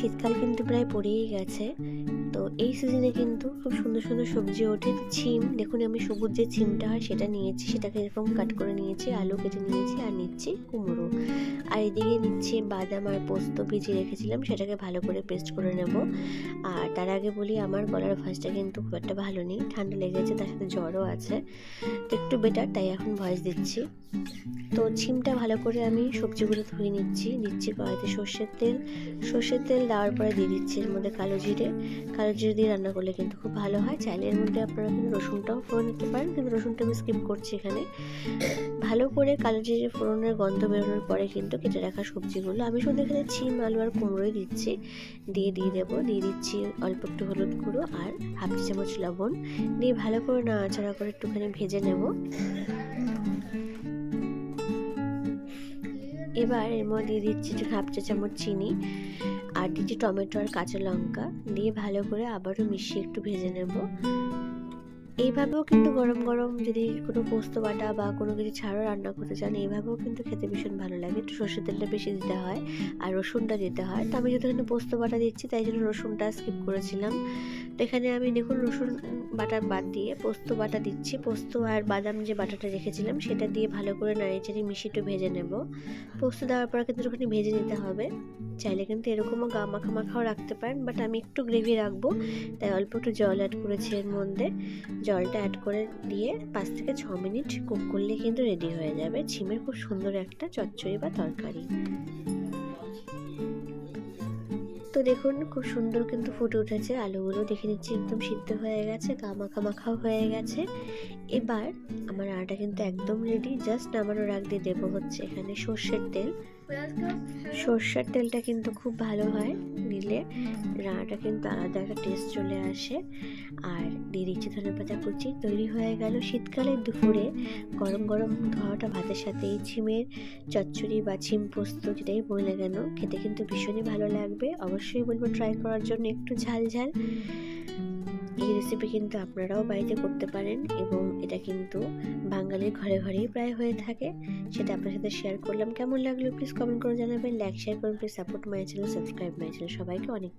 শীতকাল কিন্তু প্রায় পড়েই গেছে। তো এই সিজনে কিন্তু খুব সুন্দর সুন্দর সবজি ওঠে। ছিম দেখুন, আমি সবুজ যে ছিমটা হয় সেটা নিয়েছি, সেটাকে এরকম কাট করে নিয়েছি, আলু কেটে নিয়েছি, আর নিচ্ছি কুমড়ো। আর এদিকে নিচ্ছি বাদাম আর পোস্ত ভিজিয়ে রেখেছিলাম, সেটাকে ভালো করে পেস্ট করে নেব। আর তার আগে বলি, আমার গলার ভয়েসটা কিন্তু খুব একটা ভালো নেই, ঠান্ডা লেগেছে, তার সাথে জ্বরও আছে, তো একটু বেটার, তাই এখন ভয়েস দিচ্ছি। তো ছিমটা ভালো করে আমি সবজিগুলো ধুয়ে দিচ্ছি কড়াইতে সর্ষের তেল দেওয়ার পরে দিয়ে দিচ্ছি এর মধ্যে কালো জিরে দিয়ে রান্না করলে কিন্তু খুব ভালো হয়। চাইলে এর মধ্যে আপনারা কিন্তু রসুনটাও ফোড়ন দিতে পারেন, কিন্তু রসুনটা আমি স্কিপ করছি এখানে। ভালো করে কালো জিরে ফোড়নের গন্ধ বেরোনোর পরে কিন্তু কেটে রাখা সবজিগুলো আমি শুধু এখানে ছিম, আলু আর কুমড়োই দিচ্ছি, দিয়ে দিচ্ছি অল্প একটু হলুদ গুঁড়ো আর হাফ চামচ লবণ দিয়ে ভালো করে নাড়াচাড়া করে একটুখানি ভেজে নেব। এবার এর মধ্যে দিয়ে দিচ্ছি হাফ চা চামচ চিনি, আর দিচ্ছি টমেটো আর কাঁচা লঙ্কা দিয়ে ভালো করে আবারও মিশিয়ে একটু ভেজে নেব। এইভাবেও কিন্তু গরম গরম যদি কোনো পোস্ত বাটা বা কোনো কিছু ছাড়াও রান্না করতে চান, এইভাবেও কিন্তু খেতে ভীষণ ভালো লাগে। একটু সর্ষের তেলটা বেশি দিতে হয় আর রসুনটা দিতে হয়। তো আমি যেহেতু এখানে পোস্ত বাটা দিচ্ছি, তাই জন্য রসুনটা স্কিপ করেছিলাম। তো এখানে আমি দেখুন রসুন বাটা বাদ দিয়ে পোস্ত বাটা দিচ্ছি। পোস্ত আর বাদাম যে বাটাটা রেখেছিলাম সেটা দিয়ে ভালো করে নাড়িয়ে মিশিয়ে একটু ভেজে নেব। পোস্ত দেওয়ার পর কিন্তু একটুখানি ভেজে নিতে হবে। চাইলে কিন্তু এরকমও গা মাখাও রাখতে পারেন, বাট আমি একটু গ্রেভি রাখবো, তাই অল্প একটু জল অ্যাড করেছি এর মধ্যে। জলটা অ্যাড করে দিয়ে 5 থেকে 6 মিনিট কুক করলে কিন্তু রেডি হয়ে যাবে ছিমের খুব সুন্দর একটা চচ্চড়ি বা তরকারি। তো দেখুন খুব সুন্দর কিন্তু ফুটে উঠেছে, আলুগুলো দেখে নিচ্ছি একদম সিদ্ধ হয়ে গেছে, গা মাখাও হয়ে গেছে। এবার আমার রান্নাটা কিন্তু একদম রেডি। জাস্ট নামানোর আগ দিয়ে দেবো হচ্ছে এখানে সর্ষের তেলটা কিন্তু খুব ভালো হয় দিলে, রান্নাটা কিন্তু আলাদা একটা টেস্ট চলে আসে। আর দিয়ে দিচ্ছি ধনেপাতা কুচি। তৈরি হয়ে গেল শীতকালের দুপুরে গরম গরম ধোয়াটা ভাতের সাথে এই ছিমের চচ্চড়ি বা ছিম পোস্ত যেটাই বলি না কেন, খেতে কিন্তু ভীষণই ভালো লাগবে। অবশ্যই বলবো ট্রাই করার জন্য, একটু ঝাল। এই রেসিপি কিন্তু আপনারাও বাড়িতে করতে পারেন এবং এটা কিন্তু বাঙালির ঘরে ঘরেই প্রায় হয়ে থাকে। সেটা আপনার সাথে শেয়ার করলাম। কেমন লাগলো প্লিজ কমেন্ট করে জানাবেন, লাইক শেয়ার করুন, please support my channel, subscribe my channel. সবাইকে অনেক